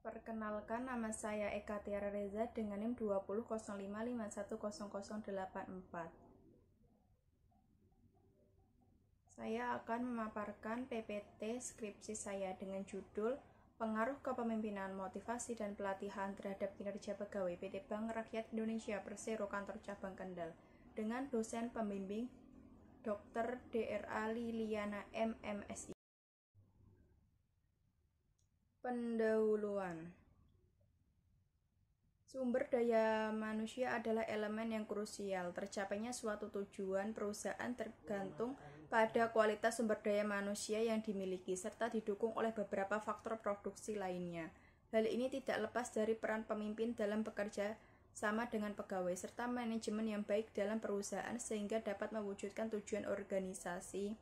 Perkenalkan, nama saya Eka Tiara Reza dengan NIM 2005510084. Saya akan memaparkan PPT skripsi saya dengan judul Pengaruh Kepemimpinan, Motivasi dan Pelatihan terhadap Kinerja Pegawai PT Bank Rakyat Indonesia Persero Kantor Cabang Kendal dengan dosen pembimbing Dr. Dra. Liliana MMSI. Pendahuluan. Sumber daya manusia adalah elemen yang krusial. Tercapainya suatu tujuan perusahaan tergantung pada kualitas sumber daya manusia yang dimiliki, serta didukung oleh beberapa faktor produksi lainnya. Hal ini tidak lepas dari peran pemimpin dalam bekerja sama dengan pegawai, serta manajemen yang baik dalam perusahaan sehingga dapat mewujudkan tujuan organisasi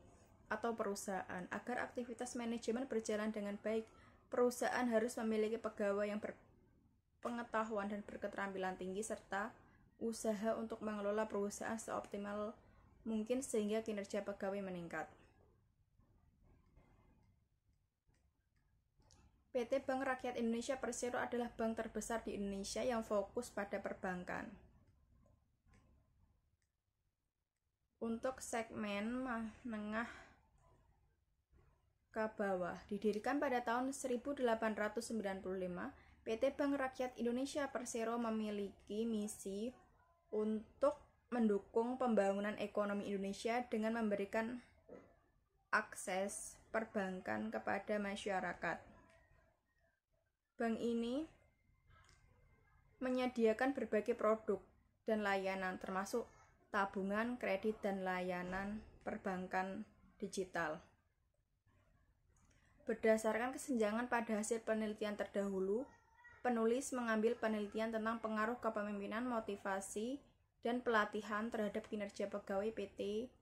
atau perusahaan. Agar aktivitas manajemen berjalan dengan baik, perusahaan harus memiliki pegawai yang berpengetahuan dan berketerampilan tinggi serta usaha untuk mengelola perusahaan seoptimal mungkin sehingga kinerja pegawai meningkat. PT Bank Rakyat Indonesia Persero adalah bank terbesar di Indonesia yang fokus pada perbankan. Untuk segmen menengah ke bawah, didirikan pada tahun 1895, PT Bank Rakyat Indonesia Persero memiliki misi untuk mendukung pembangunan ekonomi Indonesia dengan memberikan akses perbankan kepada masyarakat. Bank ini menyediakan berbagai produk dan layanan termasuk tabungan, kredit, dan layanan perbankan digital. Berdasarkan kesenjangan pada hasil penelitian terdahulu, penulis mengambil penelitian tentang pengaruh kepemimpinan, motivasi, dan pelatihan terhadap kinerja pegawai PT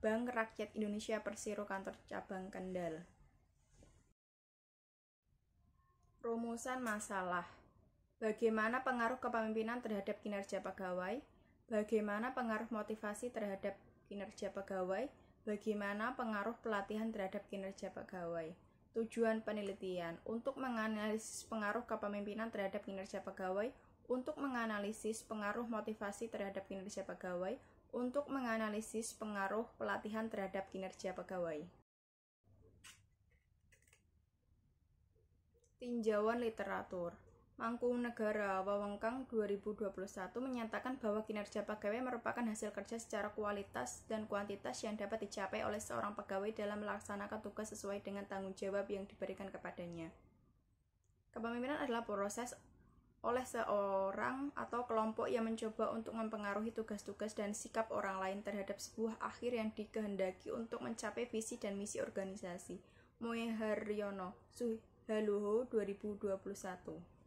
Bank Rakyat Indonesia Persero Kantor Cabang Kendal. Rumusan masalah. Bagaimana pengaruh kepemimpinan terhadap kinerja pegawai? Bagaimana pengaruh motivasi terhadap kinerja pegawai? Bagaimana pengaruh pelatihan terhadap kinerja pegawai? Tujuan penelitian untuk menganalisis pengaruh kepemimpinan terhadap kinerja pegawai, untuk menganalisis pengaruh motivasi terhadap kinerja pegawai, untuk menganalisis pengaruh pelatihan terhadap kinerja pegawai. Tinjauan literatur. Mangkunegara Wewengkang 2021 menyatakan bahwa kinerja pegawai merupakan hasil kerja secara kualitas dan kuantitas yang dapat dicapai oleh seorang pegawai dalam melaksanakan tugas sesuai dengan tanggung jawab yang diberikan kepadanya. Kepemimpinan adalah proses oleh seorang atau kelompok yang mencoba untuk mempengaruhi tugas-tugas dan sikap orang lain terhadap sebuah akhir yang dikehendaki untuk mencapai visi dan misi organisasi. Moeharyono, Suhaluho 2021.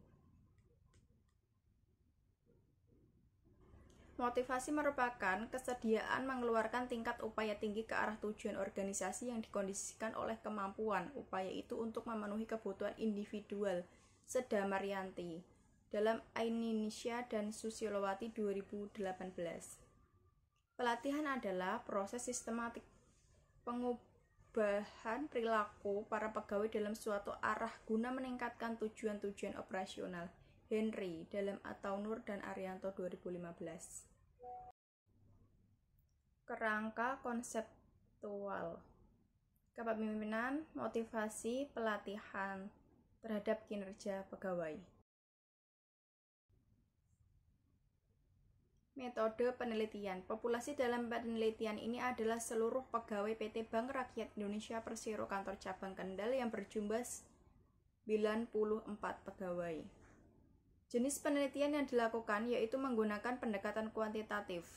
Motivasi merupakan kesediaan mengeluarkan tingkat upaya tinggi ke arah tujuan organisasi yang dikondisikan oleh kemampuan upaya itu untuk memenuhi kebutuhan individual. Seda Maryanti dalam Aininsyah dan Susilowati 2018. Pelatihan adalah proses sistematik pengubahan perilaku para pegawai dalam suatu arah guna meningkatkan tujuan-tujuan operasional. Henry dalam Ataunur dan Arianto 2015. Kerangka konseptual. Kepemimpinan, motivasi, pelatihan terhadap kinerja pegawai. Metode penelitian. Populasi dalam penelitian ini adalah seluruh pegawai PT Bank Rakyat Indonesia Persero Kantor Cabang Kendal yang berjumlah 94 pegawai. Jenis penelitian yang dilakukan yaitu menggunakan pendekatan kuantitatif,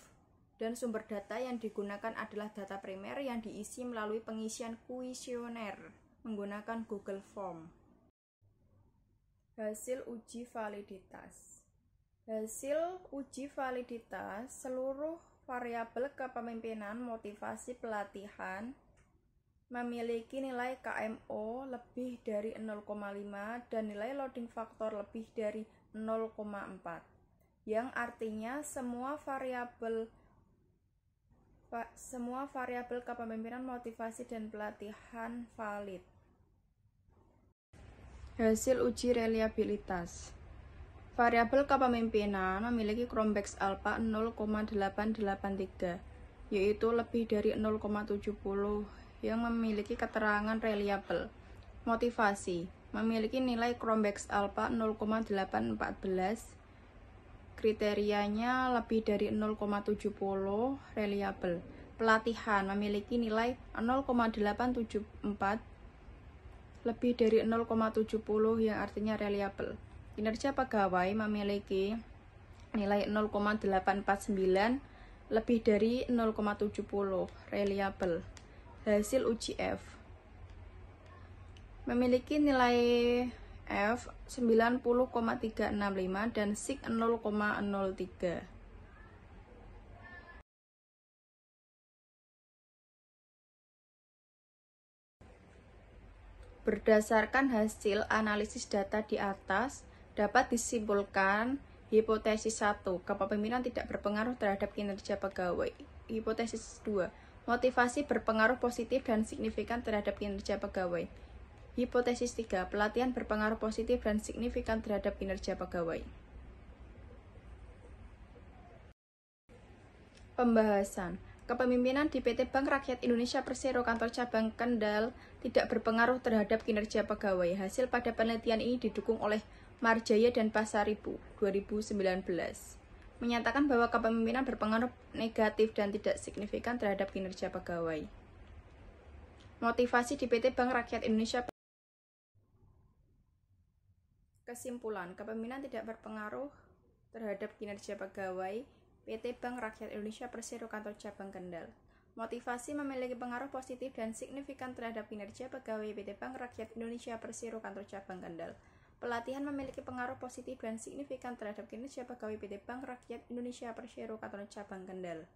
dan sumber data yang digunakan adalah data primer yang diisi melalui pengisian kuesioner menggunakan Google Form. Hasil uji validitas. Hasil uji validitas seluruh variabel kepemimpinan, motivasi, pelatihan memiliki nilai KMO lebih dari 0,5 dan nilai loading factor lebih dari 0,4, yang artinya semua variabel kepemimpinan, motivasi, dan pelatihan valid. Hasil uji reliabilitas. Variabel kepemimpinan memiliki Cronbach's alpha 0,883, yaitu lebih dari 0,70 yang memiliki keterangan reliabel. Motivasi memiliki nilai Cronbach's alpha 0,814, kriterianya lebih dari 0,70 reliabel. Pelatihan memiliki nilai 0,874, lebih dari 0,70 yang artinya reliabel. Kinerja pegawai memiliki nilai 0,849, lebih dari 0,70 reliabel. Hasil uji F memiliki nilai F 90,365 dan SIG 0,03. Berdasarkan hasil analisis data di atas, dapat disimpulkan hipotesis 1, kepemimpinan tidak berpengaruh terhadap kinerja pegawai. Hipotesis 2, motivasi berpengaruh positif dan signifikan terhadap kinerja pegawai. Hipotesis 3, pelatihan berpengaruh positif dan signifikan terhadap kinerja pegawai. Pembahasan. Kepemimpinan di PT Bank Rakyat Indonesia Persero Kantor Cabang Kendal tidak berpengaruh terhadap kinerja pegawai. Hasil pada penelitian ini didukung oleh Marjaya dan Pasaribu 2019. Menyatakan bahwa kepemimpinan berpengaruh negatif dan tidak signifikan terhadap kinerja pegawai. Motivasi di PT Bank Rakyat Indonesia. Kesimpulan, kepemimpinan tidak berpengaruh terhadap kinerja pegawai PT Bank Rakyat Indonesia Persero Kantor Cabang Kendal. Motivasi memiliki pengaruh positif dan signifikan terhadap kinerja pegawai PT Bank Rakyat Indonesia Persero Kantor Cabang Kendal. Pelatihan memiliki pengaruh positif dan signifikan terhadap kinerja pegawai PT Bank Rakyat Indonesia Persero Kantor Cabang Kendal.